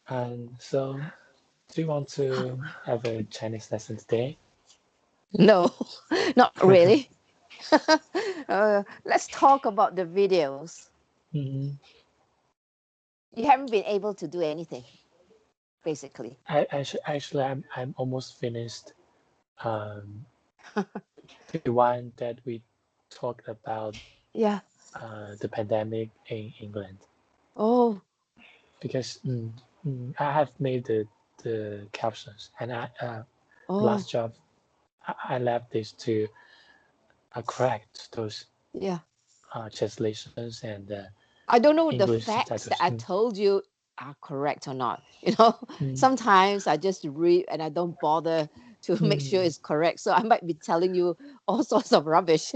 So, do you want to have a Chinese lesson today? No, not really. Let's talk about the videos. Mhm. You haven't been able to do anything, basically. I'm almost finished. Um, the one that we talked about Yeah. the pandemic in England Oh, because I have made the captions and the oh, last job I left this to correct those yeah. translations and I don't know the English facts subtitles. that I told you are correct or not. You know, Mm, sometimes I just read and I don't bother to make sure mm. it's correct. So I might be telling you all sorts of rubbish.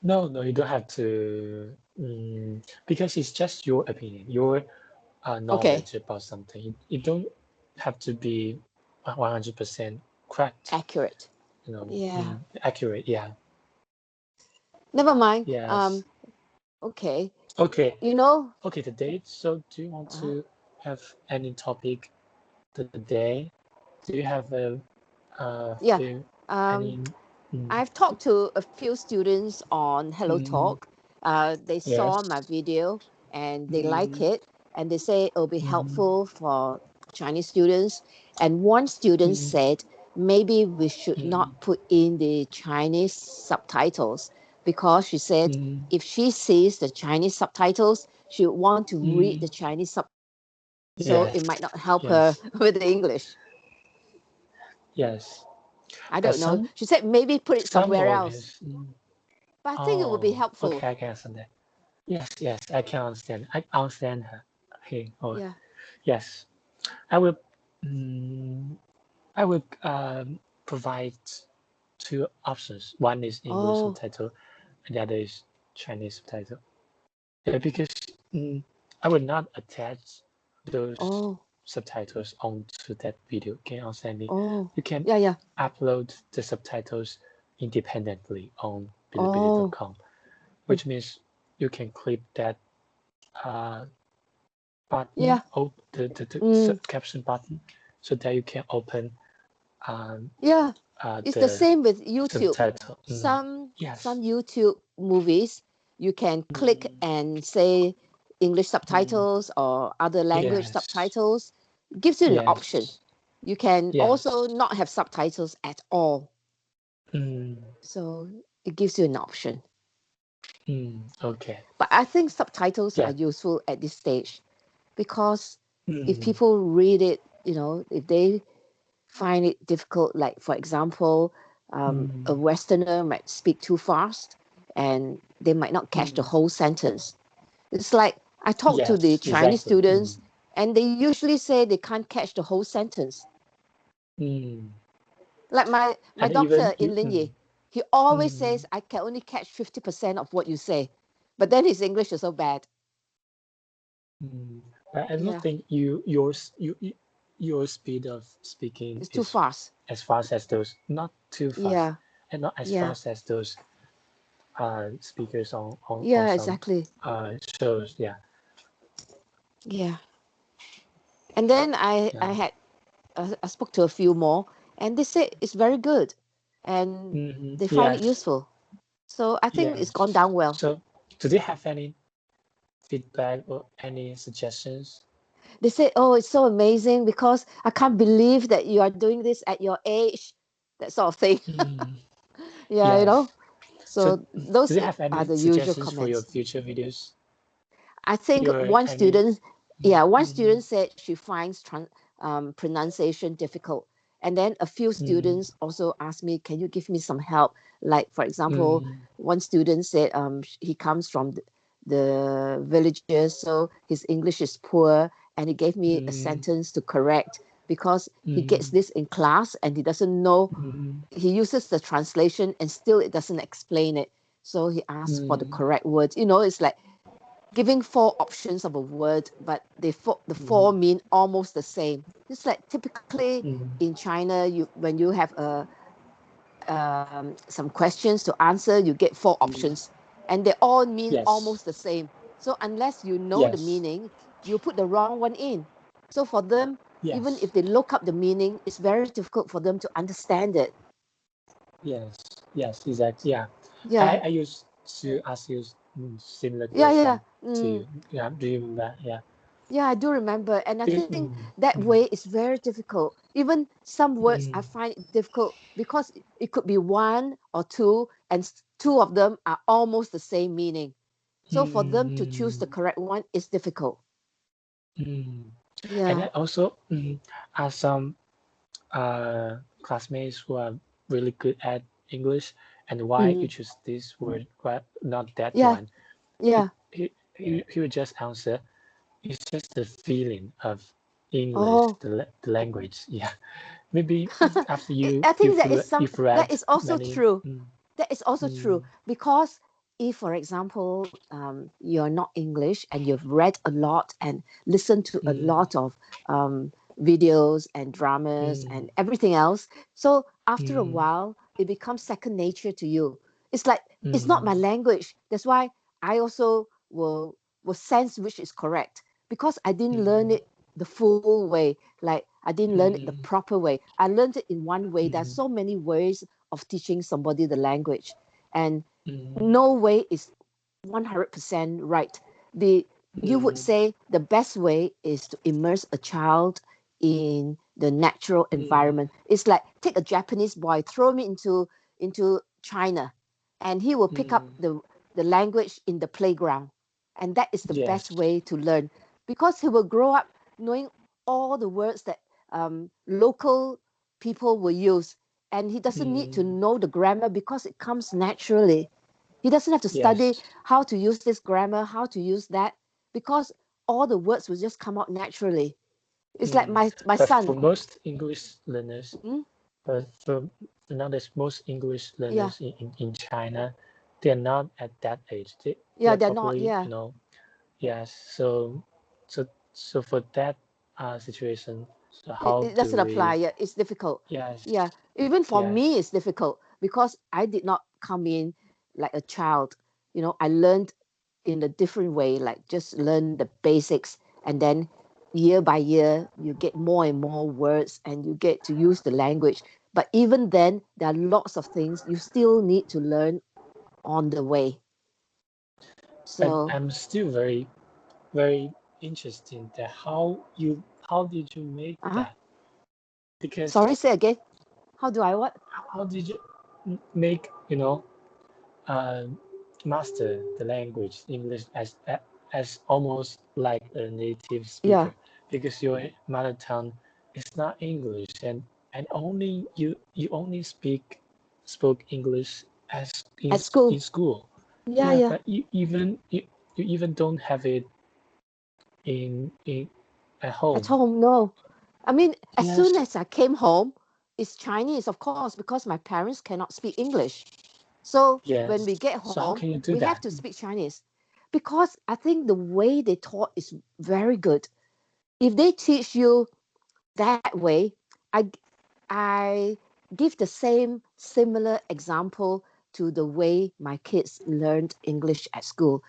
No, no, you don't have to because it's just your opinion, your Okay, knowledge about something. You don't have to be 100% correct, accurate. Yeah. accurate. Yeah. Never mind. Yes. Okay. Okay. You know, Okay, the date. So, do you want uh, to have any topic today? Do you have a yeah. few Um, any? Mm, I've talked to a few students on Hello mm, Talk. They saw yes. my video and they like Mm, it, and they say it'll be mm, helpful for Chinese students. And one student mm, said maybe we should mm, not put in the Chinese subtitles because she said mm, if she sees the Chinese subtitles, she would want to read mm. the Chinese subtitles, so Yes. it might not help her Yes. with the English. Yes. I But don't know. She said maybe put it some somewhere else, words. but I think it would be Oh, helpful. okay, I can understand that. Yes, yes, I can understand. I understand her. Okay. Oh, Yeah. yes. I will. Mm, I will provide two options. One is English Oh, subtitle, and the other is Chinese subtitle. Yeah, because I will not attach those oh, subtitles onto that video. Can you understand me? oh. You can Yeah, yeah. upload the subtitles independently on Oh, bilibili.com, oh, which means you can click that uh, button, yeah. the Mm, caption button, so that you can open um, yeah. It's the the same with YouTube. subtitle. Some Yes. YouTube movies you can click Mm, and say English mm, subtitles or other language yes. subtitles. It gives you an option. Yes. You can also Yes. not have subtitles at all. Mm, So it gives you an option. okay. But I think subtitles are Yeah. useful at this stage because if Mm, people read it, if they find it difficult, like for example, a mm, Westerner might speak too fast and they might not catch the mm. whole sentence. It's like I talk to the Yes, Chinese exactly. students and they usually say they can't catch the whole sentence. Mm. Like my And even doctor you. in Linyi, he always Mm, says I can only catch 50% of what you say. But then his English is so bad. mm. But I don't Yeah, think your speed of speaking it's too is fast. as fast as those, not too fast, Yeah, and not as yeah, fast as those speakers on yeah, some exactly. shows. Yeah, Yeah. And then I yeah. had I spoke to a few more, and they said it's very good, and they find it Yes, useful. So I think it's gone yes. down well. So, do they have any feedback or any suggestions? They said, "Oh, it's so amazing because I can't believe that you are doing this at your age," that sort of thing. Mm, Yeah, yes. So, So do those they have are any the usual suggestions for your comments. future videos? I think Your any? one Mm, student said she finds pronunciation difficult. And then a few mm, students also asked me, can you give me some help? Like, for example, mm, one student said he comes from the villages, so his English is poor, and he gave me a mm, sentence to correct because he gets mm, this in class and he doesn't know. mm, He uses the translation and still it doesn't explain it. So he asked for the mm, correct words. It's like giving four options of a word, but the mm, four mean almost the same. It's like typically mm, in China, when you have some questions to answer, you get four mm. options, and they all mean Yes, almost the same. So unless you know the yes, meaning, you put the wrong one in. So for them, even Yes. if they look up the meaning, it's very difficult for them to understand it. Yes. Yes. Exactly. Yeah. Yeah, I used to ask you similar yeah. question to you. Yeah. Do you remember? Yeah. Yeah, I do remember. And I Because, think that way is very difficult. Even some words I mm, find it difficult because it could be one or two, and two of them are almost the same meaning. So for them to choose the mm, correct one is difficult. mm. And I Yeah. also ask some classmates who are really good at English, and why you Mm. choose this word, why not that Yeah. one. He, Yeah. he would just answer, it's just the feeling of English, Oh, the language. Yeah. Maybe after I think you've that read is also many. true. That is also true Mm, because if, for example, you're not English and you've read a lot and listened to a mm, lot of videos and dramas mm, and everything else, so after a mm, while, it becomes second nature to you. It's like it's not mm, my language. That's why I also will sense which is correct because I didn't learn mm, it the full way. Like I didn't learn it the mm, proper way. I learned it in one way. There's mm, so many ways of teaching somebody the language, and mm, no way is 100% right. The You would mm, say the best way is to immerse a child in the natural mm, environment. It's like take a Japanese boy, throw him into China, and he will pick up mm. the language in the playground. And that is the best Yes. way to learn because he will grow up knowing all the words that local people will use. And he doesn't need to Mm, know the grammar because it comes naturally. He doesn't have to study yes. how to use this grammar, how to use that, because all the words will just come out naturally. It's like Mm. my But for son. most English learners, Mm, but for nowadays, most English yeah, learners in China, they're not at that age. yeah, They're they're not. probably, Yeah, yes. So for that situation, so how it do doesn't apply. we, Yeah, it's difficult. yes, Yeah, even for yes. me, it's difficult because I did not come in like a child. I learned in a different way, like just learn the basics, and then year by year, you get more and more words and you get to use the language. But even then, there are lots of things you still need to learn on the way. And So, I'm still very, very interested that how did you make uh-huh. that? Because Sorry, say again. How do I what? how did you make, uh, master the language English as almost like a native Yeah, speaker, because your mother tongue is not English, and only you only spoke English as at school. in school. Yeah, Yeah, yeah. but you even don't have it in at At home. home, no. I mean, as Yes, soon as I came home, it's Chinese, of course, because my parents cannot speak English. So when yes. we get So how home, can you do we have that? to speak Chinese because I think the way they taught is very good. If they teach you that way, I I give the same similar example to the way my kids learned English at school.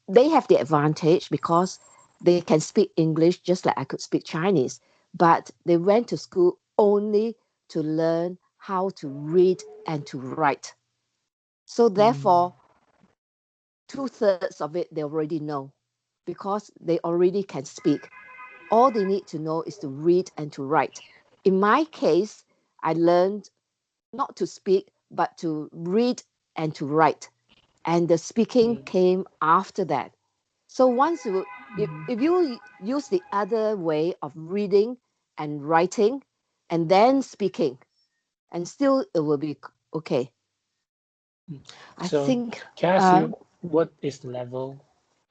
They have the advantage because they can speak English just like I could speak Chinese, but they went to school only to learn how to read and to write. So Mm, therefore, two-thirds of it they already know because they already can speak. All they need to know is to read and to write. In my case, I learned not to speak, but to read and to write. And the speaking mm, came after that. So once you, mm, if you use the other way of reading and writing and then speaking, and still it will be okay. mm. I So think, can I ask you what is the level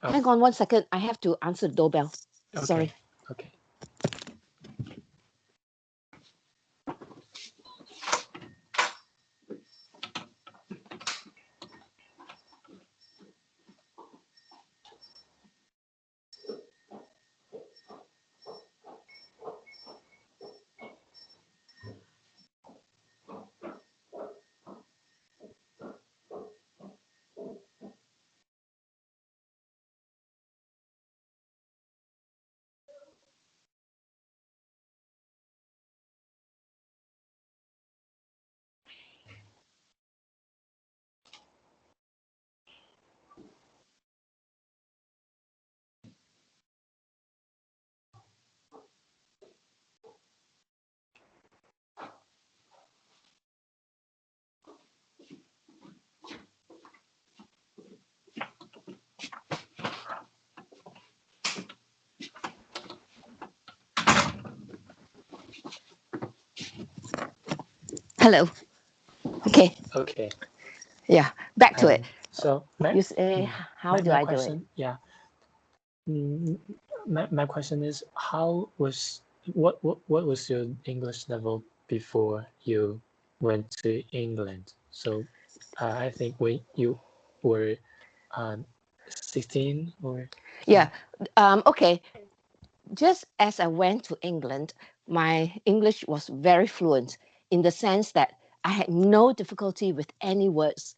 of? hang on 1 second. I have to answer the doorbell. Okay, Sorry. okay. Hello. Okay. Okay. Yeah. Back to it. So You say, mm, how do my I do it? question, yeah, mm, my question is, how was what was your English level before you went to England? So I think when you were 16 or Yeah. something. Okay. Just as I went to England, my English was very fluent in the sense that I had no difficulty with any words.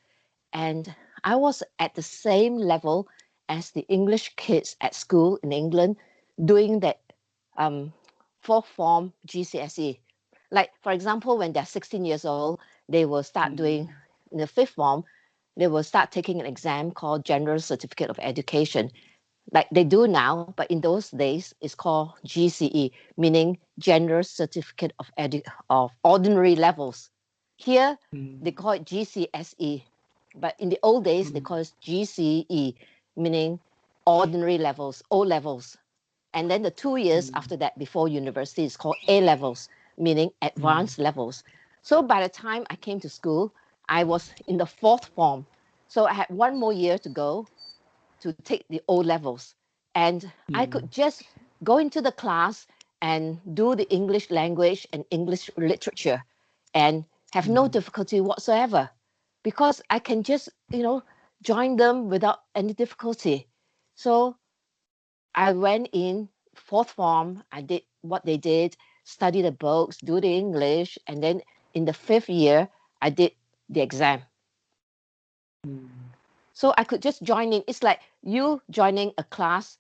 And I was at the same level as the English kids at school in England doing that um, fourth form GCSE. Like, for example, when they're 16 years old, they will start doing, Mm, in the fifth form, they will start taking an exam called General Certificate of Education, like they do now, but in those days it's called GCE, meaning General Certificate of Ordinary Levels. Here they mm, call it GCSE, but in the old days they mm, call it GCE, meaning Ordinary Levels, O levels. And then the 2 years mm, after that, before university, is called A levels, meaning mm, advanced levels. So by the time I came to school, I was in the fourth form. So I had one more year to go to take the O levels. And I mm, could just go into the class and do the English language and English literature and have no mm, difficulty whatsoever because I can just, join them without any difficulty. So I went in fourth form, I did what they did, study the books, do the English, and then in the fifth year, I did the exam. mm, So I could just join in. It's like you joining a class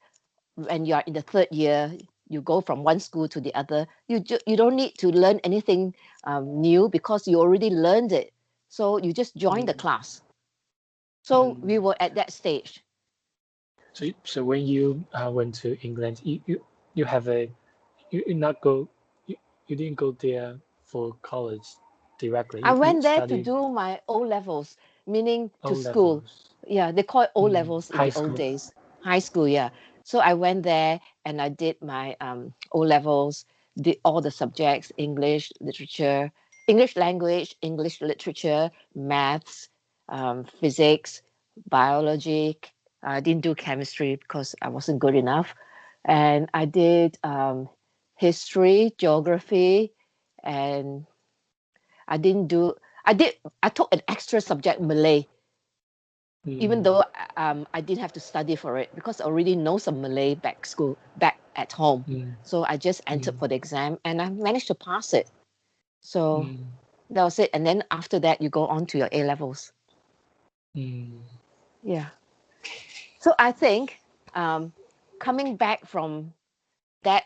when you are in the third year. You go from one school to the other. You don't need to learn anything new because you already learned it. So you just join the mm, class. So mm. we were at that stage. So when you went to England, you have a you not go you, you didn't go there for college directly. I You went there to studied do my O levels, meaning O to school. levels, Yeah, they call it O levels in high the old school. days, high school. Yeah. So I went there and I did my O levels, did all the subjects: English, literature, English language, English literature, maths, physics, biology. I didn't do chemistry because I wasn't good enough, and I did history, geography, and I didn't do. I took an extra subject Malay, even Mm, though I didn't have to study for it because I already know some Malay back at home. mm, So I just entered mm, for the exam and I managed to pass it. So mm, that was it. And then after that, you go on to your A levels. mm, Yeah. So I think um, coming back from that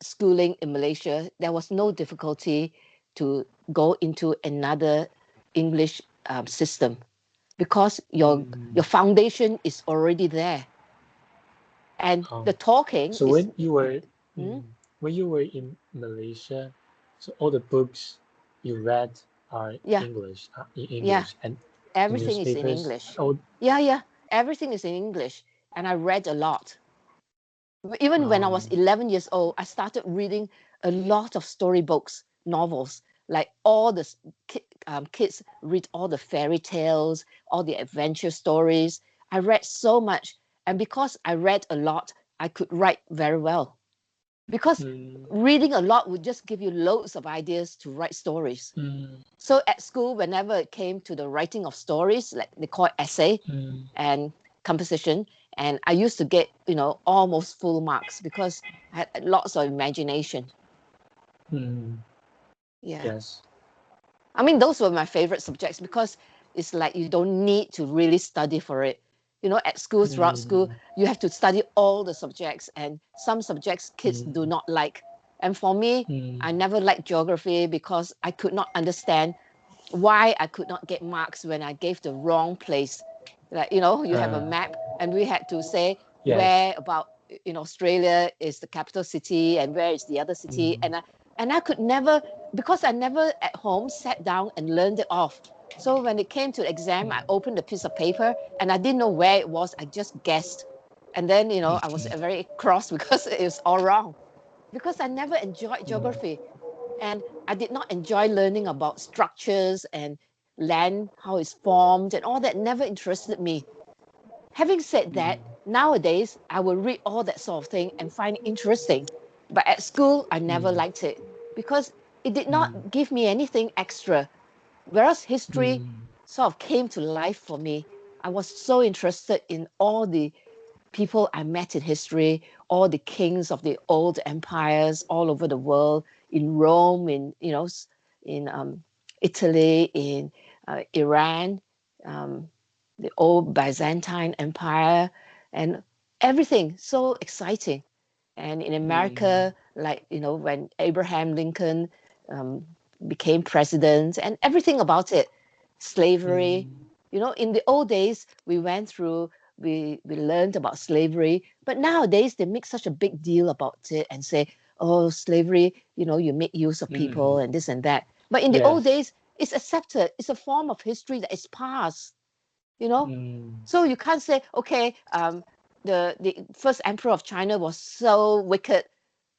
schooling in Malaysia, there was no difficulty to go into another English system because your mm. foundation is already there, and the talking So is mm, mm, when you were in Malaysia, so all the books you read are yeah, English, in yeah, English, and the everything is in newspapers. English. Oh, Yeah, everything is in English, and I read a lot. Even when I was um, 11 years old, I started reading a lot of storybooks, novels. Like all the kids read all the fairy tales, all the adventure stories. I read so much, and because I read a lot, I could write very well. Because mm, reading a lot would just give you loads of ideas to write stories. mm, So at school, whenever it came to the writing of stories, like they call it essay mm, and composition, and I used to get, almost full marks because I had lots of imagination. mm, Yeah. yes. I mean, those were my favorite subjects because it's like you don't need to really study for it. At school, throughout school, Mm, you have to study all the subjects, and some subjects kids mm, do not like. And for me, mm, I never liked geography because I could not understand why I could not get marks when I gave the wrong place. Like, you have a uh, map, and we had to say yes. where about in Australia is the capital city and where is the other city. Mm, And I could never, because I never at home sat down and learned it off. So when it came to the exam, I opened a piece of paper and I didn't know where it was. I just guessed. And then, I was very cross because it was all wrong because I never enjoyed mm, geography. And I did not enjoy learning about structures and land, how it's formed, and all that never interested me. Having said that, nowadays I will read all that sort of thing and find it interesting. But at school, I never mm, liked it because it did mm, not give me anything extra. Whereas history mm, sort of came to life for me. I was so interested in all the people I met in history, all the kings of the old empires all over the world, in Rome, in in Italy, in Iran, um, the old Byzantine Empire, and everything so exciting. And in mm, America, like when Abraham Lincoln um, became president, and everything about it, slavery. mm, In the old days, we learned about slavery, but nowadays they make such a big deal about it and say, oh, slavery, you make use of people mm. and this and that. But in the old Yes. days, it's accepted. It's a form of history that is past, you know. Mm, So you can't say, okay, the first emperor of China was so wicked,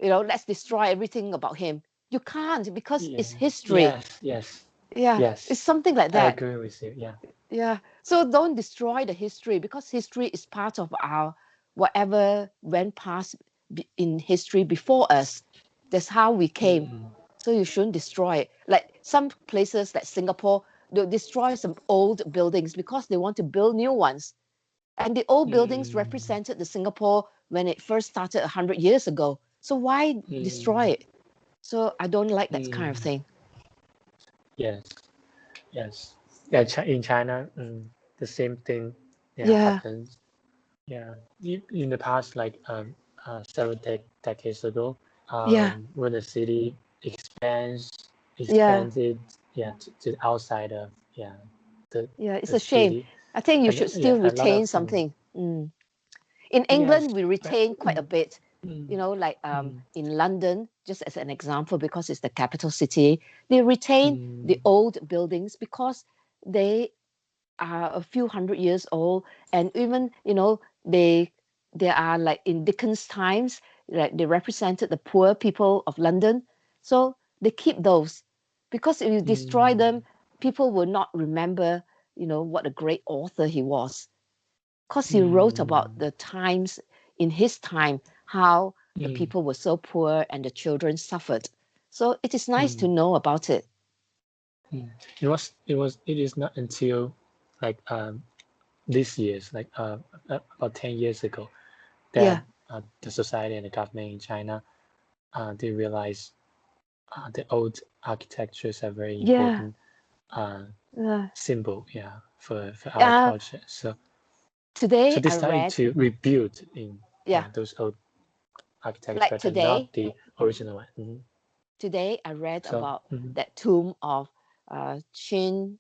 let's destroy everything about him. You can't because yeah. it's history. Yes. Yes. Yeah, it's Yes. something like I that. agree with you. Yeah. Yeah. So don't destroy the history because history is part of our whatever went past in history before us. That's how we came. Mm, So you shouldn't destroy it. Like some places like Singapore, they'll destroy some old buildings because they want to build new ones. And the old buildings mm, represented the Singapore when it first started 100 years ago. So why destroy mm, it? So I don't like that kind of mm. thing. Yes. Yes. Yeah. In China, the same thing, yeah, Yeah, happens. Yeah. In the past, like several decades ago, yeah, when the city expands yeah. expanded, yeah, to the outside of, yeah, the Yeah, it's the a shame. city, I think you and should still yeah, a lot retain of something. In yes, England, we but, retain quite a bit. mm, Like mm, in London, just as an example, because it's the capital city, they retain mm, the old buildings because they are a few hundred years old, and even they are like in Dickens times, like they represented the poor people of London, so they keep those because if you destroy mm, them, people will not remember what a great author he was because he wrote about mm, the times in his time how the mm, people were so poor and the children suffered. So it is nice to mm, know about it. mm. It is not until like this years, like about 10 years ago, that Yeah, the society and the government in China, they realize the old architectures are very yeah, important uh, uh, symbol, yeah, for our uh, culture. So today they I started read, to rebuild in, yeah, yeah, those old like architecture and today not the original one. today I read So about that tomb of Qin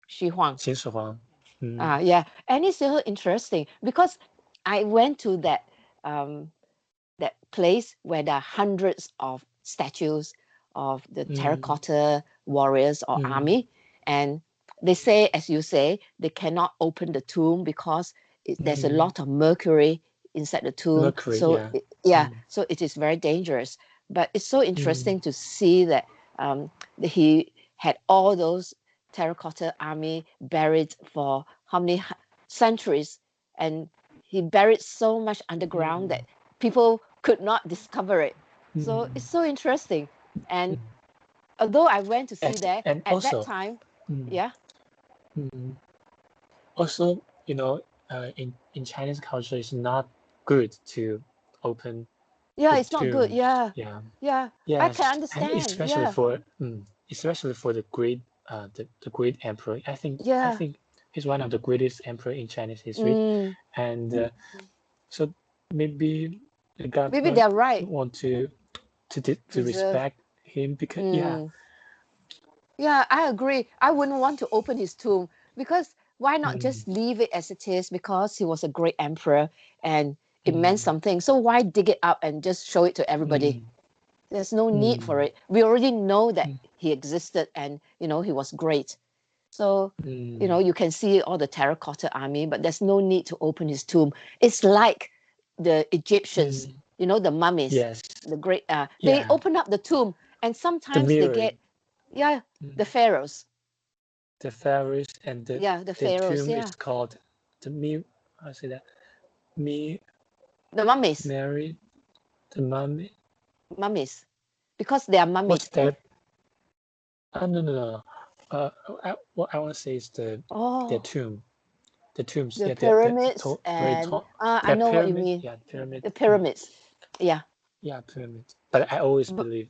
Shi Huang. 秦始皇, Yeah, and it's so interesting because I went to um, that place where there are hundreds of statues of the mm, terracotta warriors or mm, army, and they say, as you say, they cannot open the tomb because there's a mm, lot of mercury inside the tomb. Mercury, So yeah. yeah, Mm, so it is very dangerous. But it's so mm, interesting to see that he had all those terracotta army buried for how many centuries, and he buried so much underground mm, that people could not discover it. So mm, it's so interesting. And although I went to see there and at that also, time, mm, yeah, mm, also, in Chinese culture, it's not good to open yeah, the it's not good. tombs. Yeah, Yeah. yeah, I Yes, can and understand. Yeah, especially for the great the great emperor. I yeah, think he's one of the greatest emperor in Chinese history, mm, and so maybe the maybe government they're right. want to Preserve. respect him because yeah. Mm. Yeah, I agree. I wouldn't want to open his tomb because why not Mm, just leave it as it is because he was a great emperor and it meant mm, something. So why dig it up and just show it to everybody? mm, There's no need for mm, it. We already know that mm, he existed and he was great. So, mm, you can see all the terracotta army, but there's no need to open his tomb. It's like the Egyptians, mm. the mummies, Yes, the great they yeah. open up the tomb And The sometimes they mirror, get, yeah, mm, the pharaohs. the pharaohs, and Yeah, the the pharaohs. tomb is Yeah, called the me. I say that me the mummies, Mary the mummy. mummies, because they are mummied. What's that? No, no, no. What I want to say is the Oh, tomb. The tombs, the yeah, the pyramids, tall, very and tall. I The know what you pyramid, mean. yeah, pyramid. The pyramids. Yeah, Yeah, pyramid. But I always but believe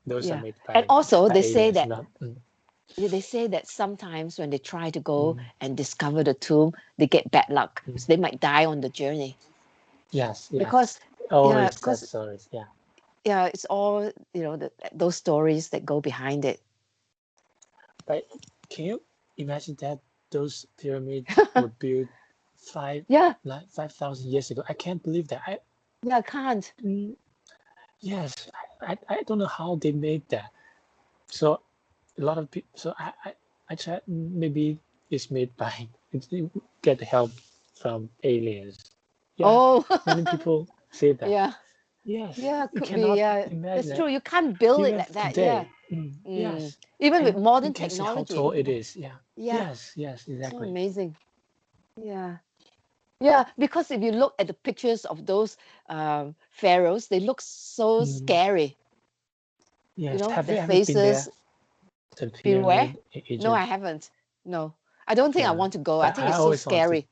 those are yeah, made and also by they say aliens, that not. they say that sometimes when they try to go Mm, and discover the tomb, they get bad luck, mm. so they might die on the journey. Yes, Because yes. yeah, Always sad because stories. Yeah. yeah, it's all those stories that go behind it. But can you imagine that those pyramids were built five Yeah, like 5,000 years ago? I can't believe that. yeah, I can't. Mm, yes, I don't know how they made that. So a lot of people. So I tried. Maybe it's made by get help from aliens. Yeah, Oh, many people say that. yeah, Yes, yeah, you could be. cannot Yeah, imagine that's that true. You can't build it even like that. Yeah. today. Mm. Yes, Even with and you modern can see how technology. tall it is. Yeah. Yeah, Yes, yes, so exactly. amazing. Yeah. Yeah, because if you look at the pictures of those pharaohs, they look so Mm, scary. yes. Have Their you ever been there? faces. The Been where? pyramid in No, I Egypt? haven't. No, I don't think I Yeah, want to go. I but think I it's so always want to. scary.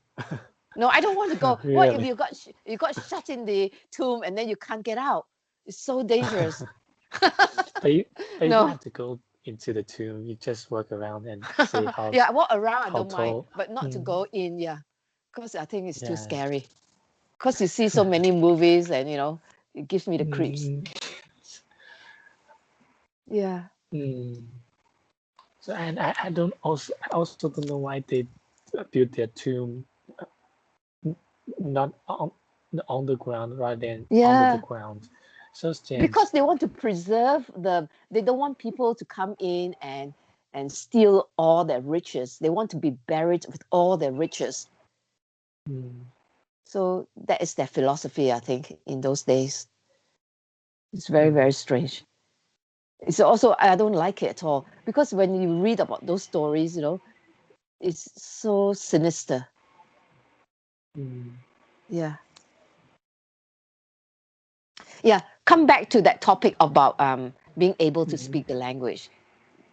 No, I don't want to go. What if Really? you got shut in the tomb and then you can't get out? It's so dangerous. But you don't No. have to go into the tomb. You just walk around and see Yeah, I walk around, I how don't mind, tall. but not to Mm, go in. Yeah, because I think it's too yes. scary. Because you see so many movies, and it gives me the creeps. Mm, Yeah. mm. So and I also don't know why they built their tomb n- not on the ground rather than under the Yeah. ground. So strange. Because they want to preserve they don't want people to come in and steal all their riches. They want to be buried with all their riches. Mm, So that is their philosophy, I think, in those days. It's very, mm, very strange. It's also, I don't like it at all because when you read about those stories, it's so sinister. mm, Yeah. Yeah. Come back to that topic about being able to mm. speak the language.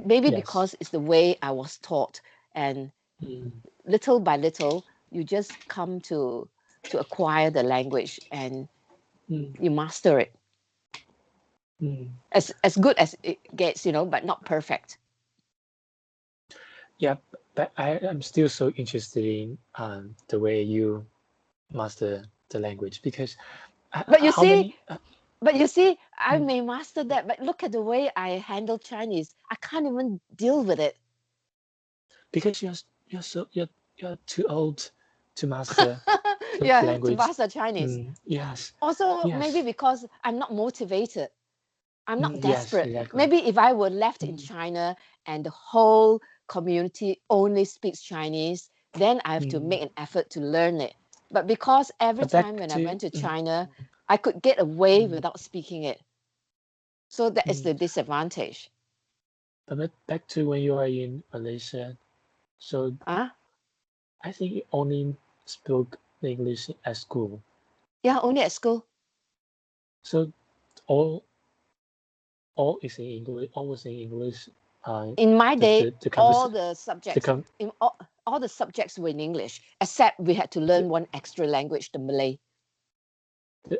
Maybe Yes. because it's the way I was taught, and Mm, little by little, you just come to acquire the language and mm, you master it mm. as good as it gets, but not perfect. Yeah, but I am still so interested in the way you master the language because But you how see, many? I Mm, may master that, but look at the way I handle Chinese. I can't even deal with it. because you're too old to master the Yeah, to language. master Chinese. Yes, Also, maybe yes, because I'm not motivated. I'm not yes, desperate. exactly. Maybe if I were left in Mm, China and the whole community only speaks Chinese, then I have to mm. make an effort to learn it. But because every But time back when I to went to China, I could get away mm, without speaking it. So that is mm. the disadvantage. Back to when you are in Malaysia. So Huh? I think you only spoke English at school. Yeah, only at school. So all all is in English. All was in English. In my day, The all conversation. the The subjects, con all the subjects were in English, except we had to learn one extra language, the Malay.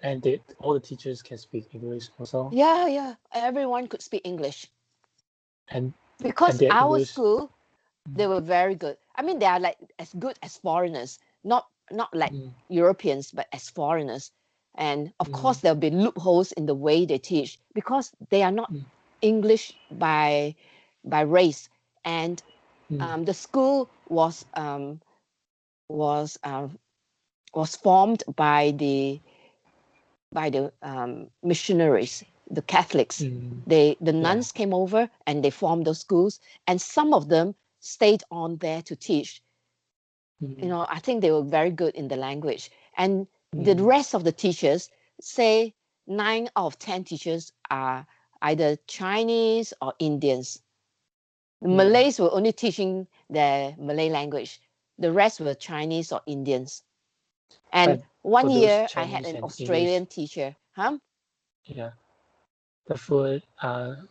and all the teachers can speak English also, Yeah, yeah. Everyone could speak English. and Because their our English. school, Mm, they were very good. I mean, they are like as good as foreigners, not like mm, Europeans, but as foreigners. And of course, mm, there'll be loopholes in the way they teach because they are not mm, English by race. And mm, the school was um, was formed by the missionaries, the Catholics. mm, The yeah. nuns came over and they formed those schools, and some of them stayed on there to teach. Mm, I think they were very good in the language. And the mm, rest of the teachers, say 9 out of 10 teachers are either Chinese or Indians. The Mm. Malays were only teaching their Malay language. The rest were Chinese or Indians. And But one for those year I had Chinese an and English, Australian teacher. Huh? yeah. But for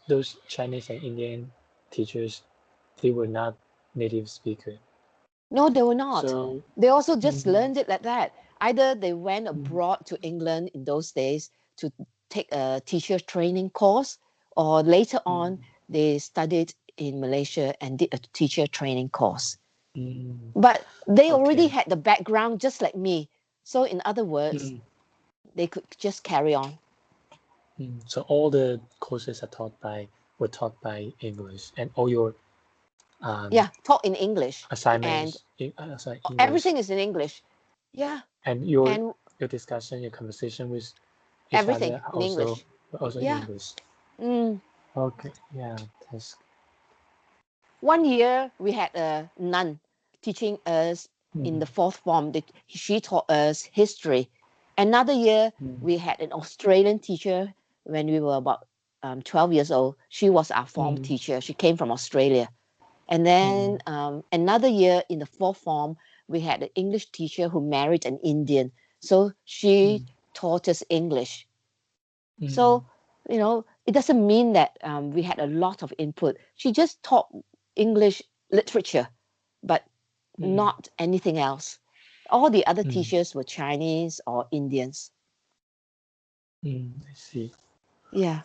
those Chinese and Indian teachers, they were not native speaker. No, they were not. So, They also just mm, learned it like that. Either they went mm, abroad to England in those days to take a teacher training course, or later mm, on they studied in Malaysia and did a teacher training course. mm, But they already okay. had the background just like me. So, in other words, Mm, they could just carry on. So all the courses were taught by English, and all your um, Yeah, talk in English. And assignments sorry, English, everything is in English. Yeah, and your and discussion, your conversation with each everything other in English. also in Yeah. English. Mm. Okay, yeah, that's. One year we had a nun teaching us in Mm, the fourth form. She taught us history. Another year mm, we had an Australian teacher when we were about 12 years old. She was our form mm, teacher. She came from Australia. And mm, then another year in the fourth form, we had an English teacher who married an Indian. So she mm, taught us English. mm, So, it doesn't mean that we had a lot of input. She just taught English literature, but mm, not anything else. All the other mm, teachers were Chinese or Indians. I see. Yeah.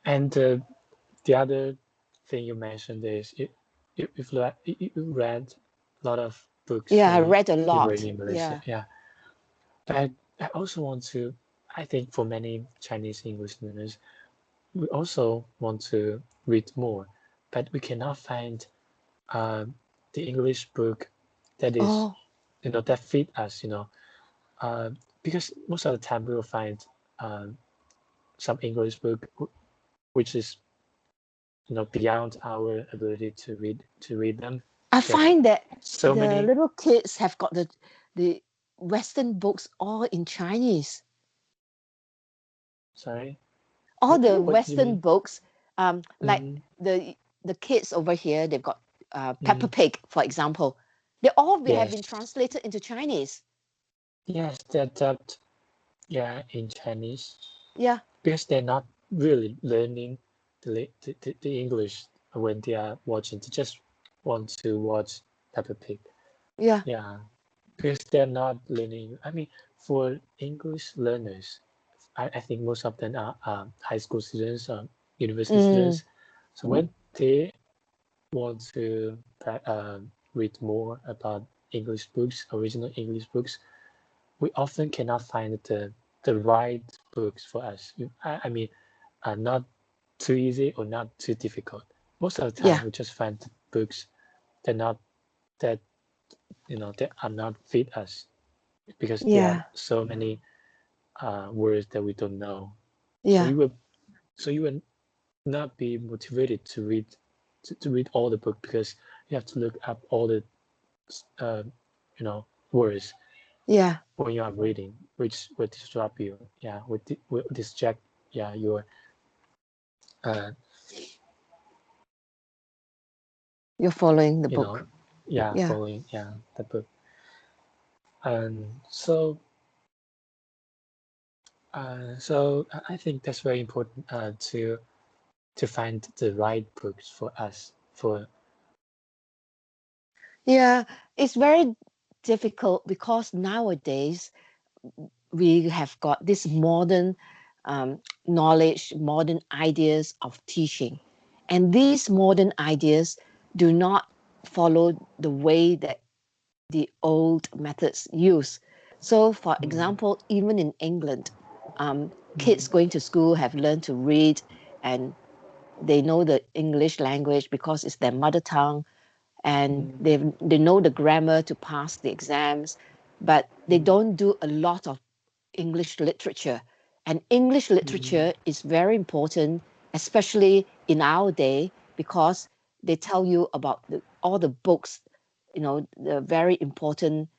And the other thing you mentioned is you read a lot of books Yeah, I when read a you were lot. in Malaysia. Yeah. Yeah, but I also want to. I think for many Chinese English learners, we also want to read more, but we cannot find uh, the English book that is, Oh, that fit us. Uh, because most of the time we will find some English book which is beyond our ability to read them. I There are find that so the many. little kids have got the Western books all in Chinese. Sorry, All the what do you Western mean? books, like Mm, the kids over here, they've got Peppa mm, Pig, for example. Have been yes, translated into Chinese. yes, they're dubbed, yeah, in Chinese Yeah, because they're not really learning the English when they are watching. They just want to watch Peppa Pig. yeah. Yeah, because they're not learning. I mean, for English learners, I think most of them are high school students, university Mm, students. So when they want to read more about English books, original English books, we often cannot find the right books for us. I mean, not too easy or not too difficult. Most of the yeah, time, we just find books that not that that are not fit us because there are yeah, so many words that we don't know. So yeah, you will not be motivated to read read all the book because you have to look up all the uh, words yeah. when you are reading, which will disrupt you. Yeah, will distract. Yeah, your uh, You're following the you know, book. yeah, Yeah. following the book. And so I think that's very important to find the right books for us. For Yeah, it's very difficult because nowadays we have got this modern knowledge, modern ideas of teaching. And these modern ideas do not follow the way that the old methods use. So, for mm, example, even in England, kids mm, going to school have learned to read and they know the English language because it's their mother tongue, and mm, they know the grammar to pass the exams, but they mm, don't do a lot of English literature. And English mm, literature is very important, especially in our day, because they tell you about all the books, the very important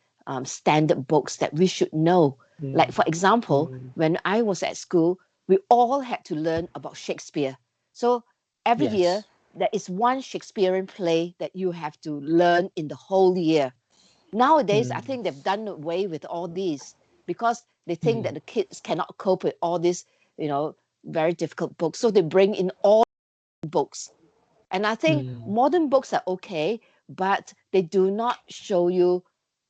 standard books that we should know. Like, for example, mm, when I was at school, we all had to learn about Shakespeare. So every year, yes. there is one Shakespearean play that you have to learn in the whole year. Nowadays, I Mm, think they've done away with all these because they think that mm, the kids cannot cope with all these, very difficult books. So they bring in all books. And I think mm, modern books are okay, but they do not show you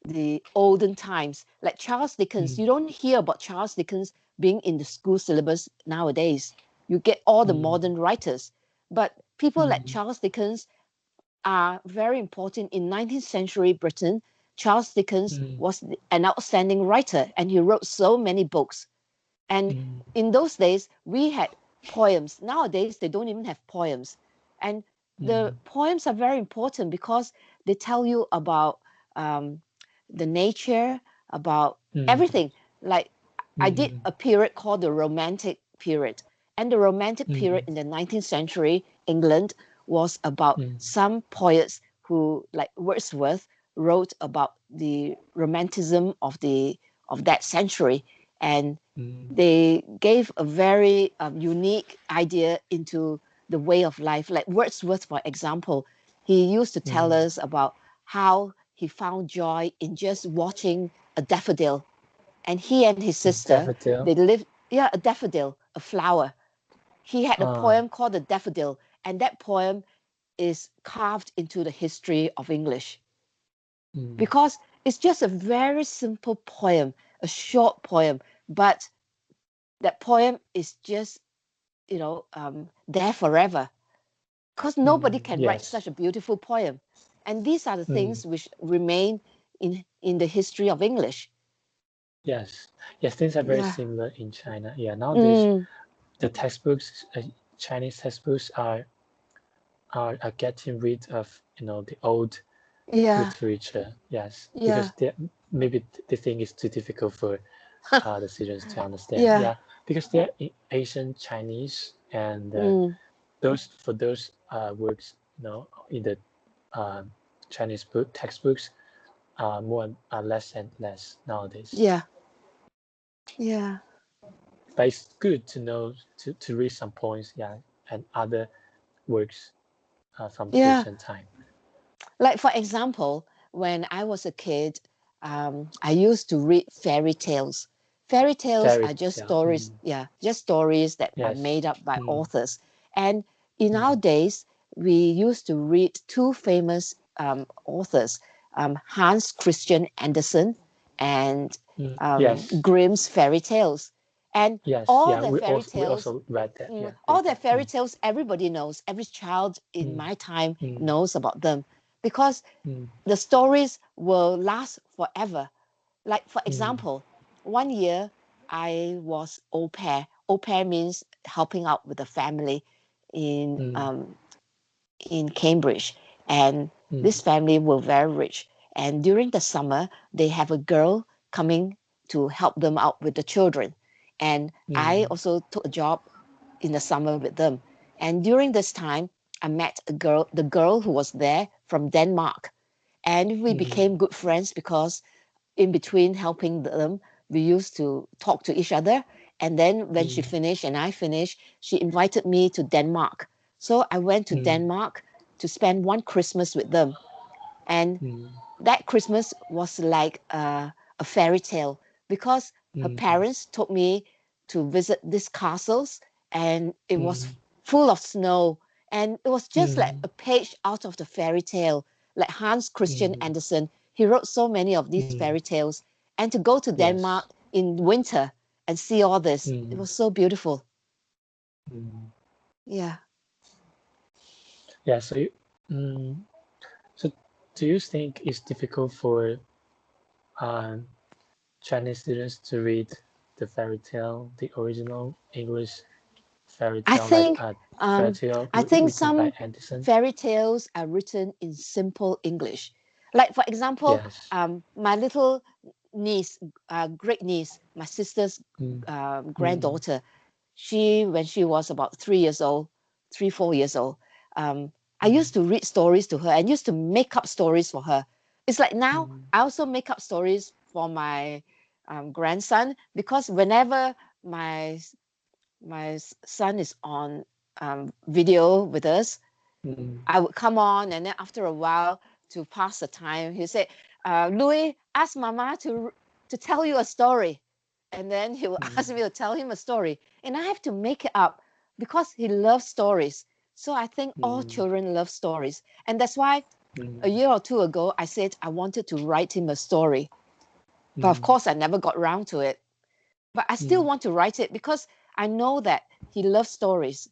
the olden times. Like Charles Dickens, mm, you don't hear about Charles Dickens being in the school syllabus nowadays. You get all the mm, modern writers. But people like mm, Charles Dickens are very important in 19th century Britain. Charles Dickens mm, was an outstanding writer and he wrote so many books. And mm, in those days, we had poems. Nowadays, they don't even have poems. And the mm, poems are very important because they tell you about um, the nature, about mm, everything. Like I did mm, a period called the Romantic period. And the Romantic period mm, in the 19th century England was about mm, some poets who, like Wordsworth, wrote about the romanticism of that century. And mm, they gave a very unique idea into the way of life. Like Wordsworth, for example, he used to tell mm. us about how he found joy in just watching a daffodil. And he and his sister, they Daffodil. lived, yeah, a daffodil, a flower. He had a Ah, poem called The Daffodil, and that poem is carved into the history of English mm, because it's just a very simple poem, a short poem, but that poem is just there forever because nobody can write yes. such a beautiful poem. And these are the Mm, things which remain in the history of English. yes. Yes, things are very Yeah. similar in China. Yeah, nowadays Mm, the textbooks, Chinese textbooks are getting rid of, the old yeah. literature. Yes, because Yeah. maybe they think it's too difficult for the students to understand. Yeah. Yeah, because they're Asian Chinese, and Mm, those works, in the uh, Chinese book textbooks more less and less nowadays. yeah. Yeah. But it's good to know to read some points, yeah, and other works from the Yeah. ancient time. Like, for example, when I was a kid, I used to read fairy tales. Fairy tales Fairy are just tale. stories, yeah, just stories that are Yes. made up by Mm, authors. And in our mm, days, we used to read two famous authors, Hans Christian Andersen and yes. Grimm's fairy tales. And Yes. all Yeah. their fairy We tales, also read that. Yeah. all Read their that. fairy tales, everybody knows. Every child in Mm, my time mm, knows about them because mm, the stories will last forever. Like, for mm, example, one year I was au pair. Au pair means helping out with the family in mm, um, in Cambridge, and mm, this family were very rich. And during the summer, they have a girl coming to help them out with the children. And I mm, also took a job in the summer with them. And during this time, I met the girl who was there from Denmark. And we mm, became good friends because in between helping them, we used to talk to each other. And then when she mm, finished and I finished, she invited me to Denmark. So I went to mm, Denmark to spend one Christmas with them. And mm, that Christmas was like a fairy tale because her mm, parents took me to visit these castles and it was mm, full of snow. And it was just like mm, a page out of the fairy tale, like Hans Christian mm, Andersen. He wrote so many of these mm. fairy tales. And to go to Yes. Denmark in winter and see all this, it Mm, was so beautiful. mm. Yeah. Yeah. Mm, so do you think it's difficult for um, Chinese students to read the fairy tale, the original English fairy I tale, like think fairy um, tale I think written by some Anderson? fairy tales are written in simple English. Like for example, Yes. my little niece, great niece, my sister's Mm, mm, granddaughter, when she was about 3 years old, 3, 4 years old, I mm, used to read stories to her and used to make up stories for her. It's like now mm, I also make up stories for my grandson, because whenever my son is on video with us, I would come on, and then after a while, to pass the time, he said, Louis, ask Mama to tell you a story. And then he will ask me to tell him a story. And I have to make it up because he loves stories. So I think all children love stories. And that's why a year or two ago, I said I wanted to write him a story. But of course, I never got around to it. But I still want to write it because I know that he loves stories.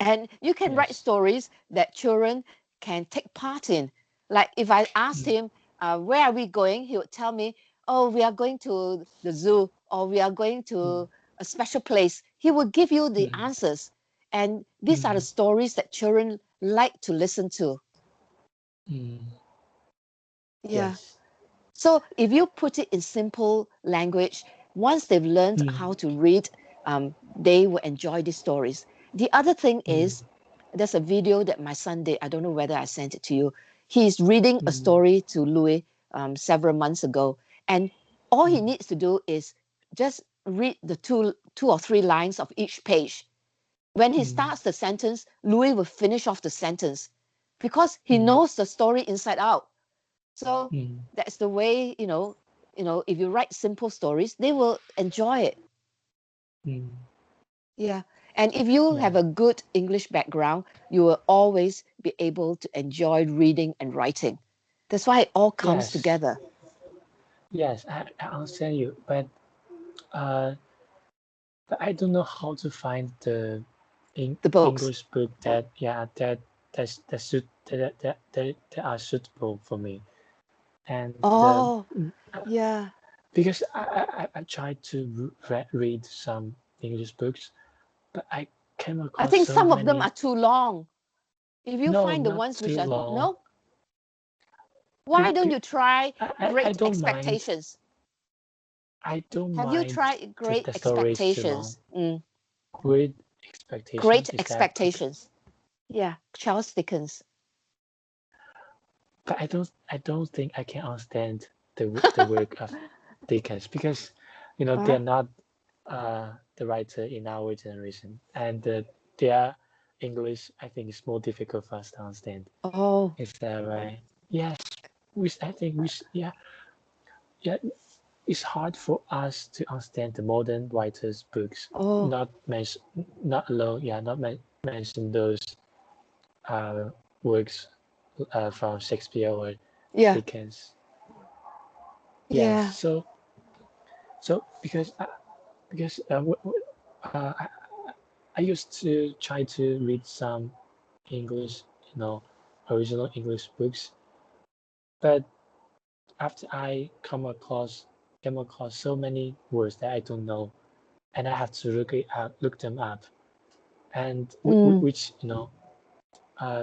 And you can write stories that children can take part in. Like if I asked him, where are we going? He would tell me, oh, we are going to the zoo, or we are going to a special place. He will give you the answers. And these are the stories that children like to listen to. Yeah. Yes. So if you put it in simple language, once they've learned how to read, they will enjoy these stories. The other thing is, there's a video that my son did. I don't know whether I sent it to you. He's reading a story to Louis several months ago. And all he needs to do is just read the two or three lines of each page. When he starts the sentence, Louis will finish off the sentence because he knows the story inside out. So that's the way, if you write simple stories, they will enjoy it. Yeah. And if you have a good English background, you will always be able to enjoy reading and writing. That's why it all comes together. Yes, I understand you, but I don't know how to find the The books. English book that are suitable for me. And yeah. because I tried to read some English books, but I came I across think so some of them many. are too long. If you No, find the not ones which too are long. no, why don't you try I Great don't mind. Expectations? I don't Have you mind tried Great the story is too long. Expectations? Great Expectations, Great is that? Expectations. Yeah, Charles Dickens. But I don't think I can understand the work of Dickens because, they're not the writer in our generation, and their English I think is more difficult for us to understand. Oh. Is that right? Yes. I think yeah, it's hard for us to understand the modern writers' books. Oh. Not alone, not mention those works from Shakespeare or Yeah. Dickens. Yes. Yeah. So because I used to try to read some English, original English books, but after I came across so many words that I don't know, and I have to look them up, and which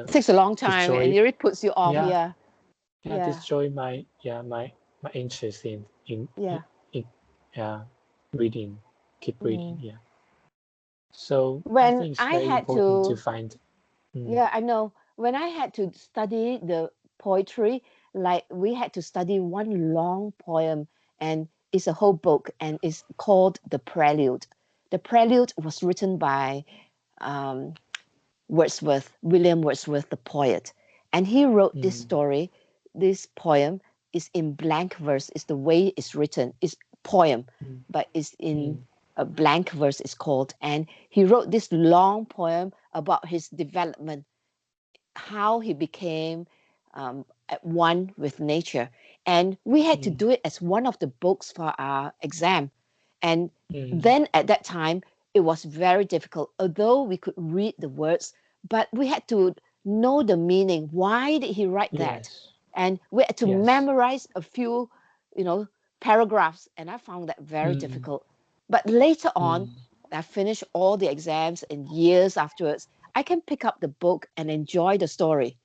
Takes a long time and destroy it really puts you off. yeah Yeah. Yeah. destroy my interest in Yeah. in reading, keep reading. Mm. Yeah. So I When think it's I very had important to to, find. Mm, yeah, I know. When I had to study the poetry, like we had to study one long poem, and it's a whole book, and it's called The Prelude. The Prelude was written by um, William Wordsworth, the poet. And he wrote this mm, story, this poem is in blank verse, is the way it's written, it's poem, mm, but it's in mm, a blank verse, it's called. And he wrote this long poem about his development, how he became at one with nature. And we had to mm, do it as one of the books for our exam. And mm. then at that time, it was very difficult, although we could read the words, but we had to know the meaning. Why did he write that? Yes. And we had to Yes. memorize a few, paragraphs. And I found that very Mm, difficult. But later on, mm, I finished all the exams, and years afterwards, I can pick up the book and enjoy the story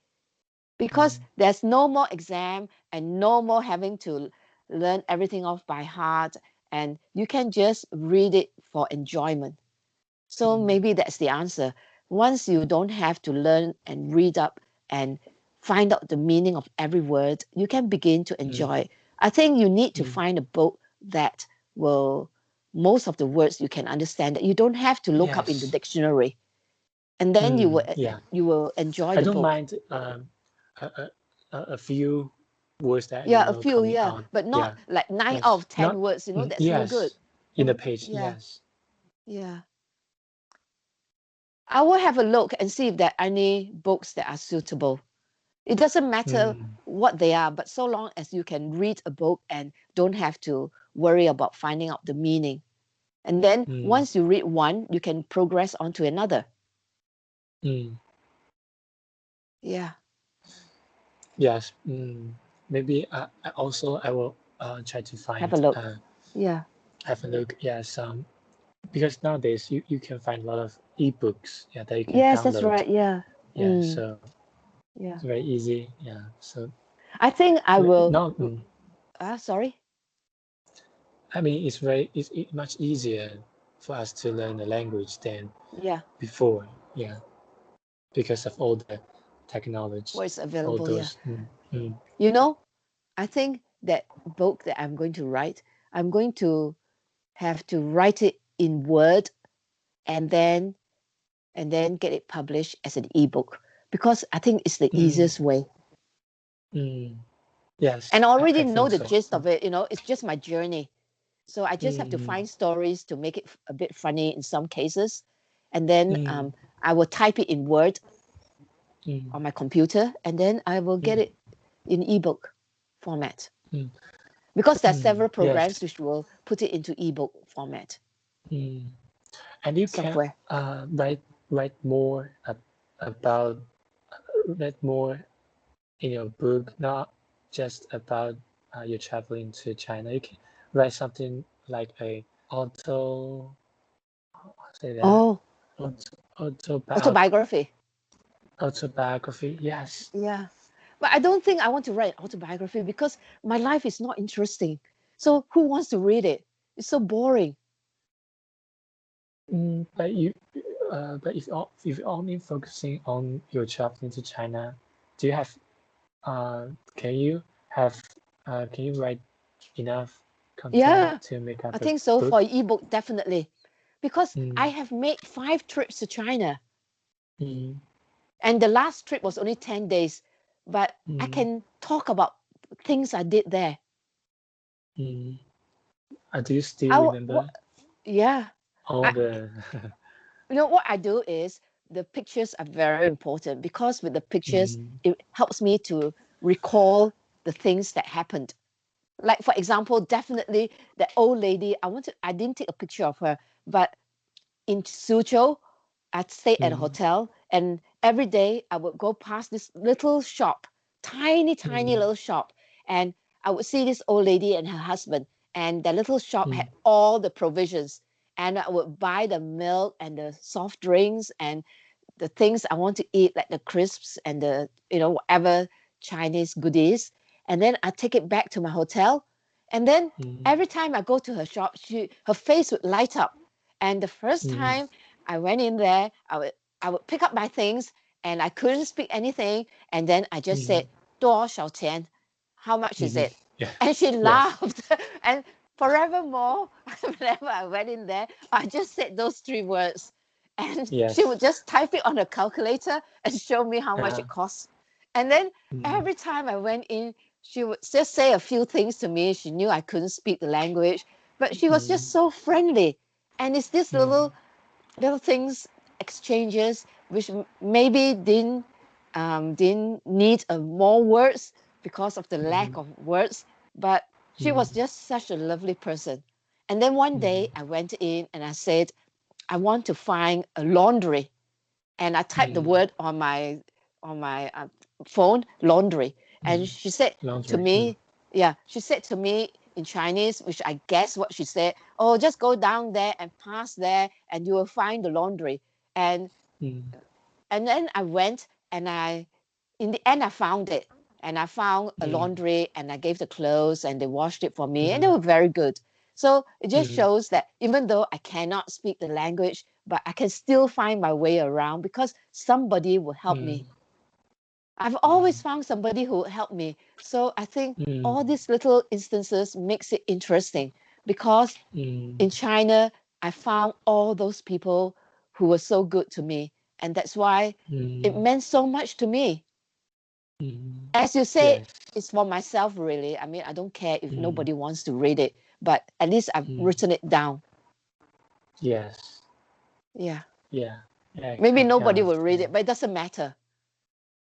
because mm, there's no more exam and no more having to learn everything off by heart, and you can just read it for enjoyment. So mm, maybe that's the answer. Once you don't have to learn and read up and find out the meaning of every word, you can begin to mm, enjoy. I think you need to mm, find a book that will, most of the words you can understand, that you don't have to look up in the yes. dictionary, and then Yeah. you will enjoy I the don't book. mind a, a few words that Yeah, a few, coming yeah, out. but not Yeah. like 9 out Yes. of 10 Not. words. That's no good. Yes. In the Um, page. yeah, Yes. yeah. I will have a look and see if there are any books that are suitable. It doesn't matter Mm, what they are, but so long as you can read a book and don't have to worry about finding out the meaning. And then mm, once you read one, you can progress on to another. mm. Yeah, Yes. Maybe I will try to have a find look. Yeah. have a look. Yes. Because nowadays you can find a lot of ebooks. Yeah, that you can Yes, that's download. right. Yeah. Yeah. Mm, So yeah. it's very easy. Yeah. So I think I will. now. Sorry. I mean, it's much easier for us to learn a language than Yeah. before. Yeah, because of all the technology, What is all available? Yeah. those. Mm, You know, I think that book that I'm going to write, I'm going to have to write it in Word and then get it published as an ebook because I think it's the mm, easiest way. mm. Yes, And I already I know think the so. gist of it. It's just my journey. So I just have to Mm, find stories to make it a bit funny in some cases, and then mm, I will type it in Word mm, on my computer, and then I will get mm, it in ebook format mm, because there are several programs yes. which will put it into ebook format Mm. And you can software. write more about write more in your book, not just about you traveling to China. You can write something like a auto, say that, Oh, auto, autobiog autobiography. autobiography. Yes. Yeah. But I don't think I want to write autobiography because my life is not interesting. So who wants to read it? It's so boring. But but if you're only focusing on your traveling to China, do you have can you have can you write enough content Yeah, to make I up a think so for book? ebook, definitely. Because I Mm, have made 5 trips to China. mm, And the last trip was only 10 days. But I mm, can talk about things I did there. mm. Do you still I, what, remember yeah. all I, the? what I do is the pictures are very important because with the pictures, Mm, it helps me to recall the things that happened. Like for example, definitely the old lady. I didn't take a picture of her, but in Suzhou, I stayed at a mm, hotel, and every day I would go past this little shop, tiny, tiny mm, little shop, and I would see this old lady and her husband, and the little shop mm, had all the provisions, and I would buy the milk and the soft drinks and the things I want to eat, like the crisps and the whatever Chinese goodies, and then I take it back to my hotel, and then mm, every time I go to her shop, her face would light up, and the first mm, time I went in there, I would pick up my things, and I couldn't speak anything, and then I just mm, said, 多少钱? How much is mm. it? Yeah. And she Yes. laughed, and forevermore, whenever I went in there, I just said those 3 words and she Yes. would just type it on a calculator and show me how much Uh, it costs. And then mm, every time I went in, she would just say a few things to me. She knew I couldn't speak the language, but she was mm, just so friendly. And it's this mm, little things exchanges which maybe didn't need more words because of the lack mm, of words, but she mm, was just such a lovely person. And then one mm, day I went in and I said, I want to find a laundry, and I typed the mm. word on my phone, laundry, and Mm. she said to Laundry. me, yeah, she said to me in Chinese, which I guess what she said, oh, just go down there and pass there, and you will find the laundry, and Mm, and then I went and in the end I found it, and I found a mm, laundry, and I gave the clothes and they washed it for me, and they mm, were very good. So it just mm, shows that even though I cannot speak the language, but I can still find my way around because somebody will help mm. me. I've always found somebody who helped me. So I think all Mm, these little instances makes it interesting because mm, in China, I found all those people who were so good to me. And that's why it mm, meant so much to me. mm. As you say, Yes. it's for myself, really. I mean, I don't care if Mm, nobody wants to read it, but at least I've mm. written it down. Yes. Yeah. Yeah. Yeah. Maybe I can nobody will read it, understand. but it doesn't matter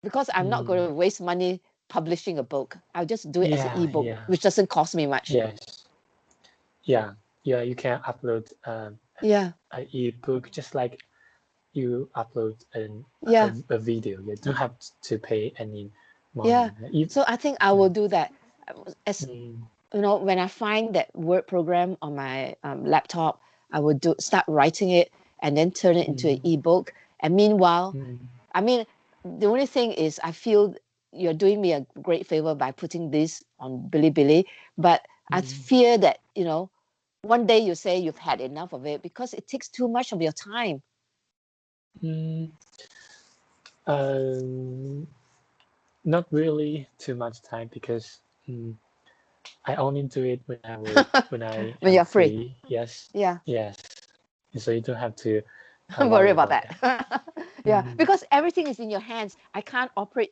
because I'm not Mm. going to waste money publishing a book. I'll just do it as an Yeah. ebook, Yeah. which doesn't cost me much. Yes. Yeah. Yeah. You can upload Yeah. an ebook just like you upload Yeah. a video. You don't have to pay any money. Yeah. So I think I will do that. As Mm, when I find that Word program on my laptop, I will start writing it and then turn it into an mm, ebook. And meanwhile, mm, I mean, the only thing is, I feel you're doing me a great favor by putting this on Bilibili, but I mm, fear that one day you say you've had enough of it because it takes too much of your time. mm. Um, Not really too much time because I only do it when I When am you're free. free. Yes, Yeah. yes. So you don't have to Don't worry worry about about that. that. Yeah, Mm, because everything is in your hands. I can't operate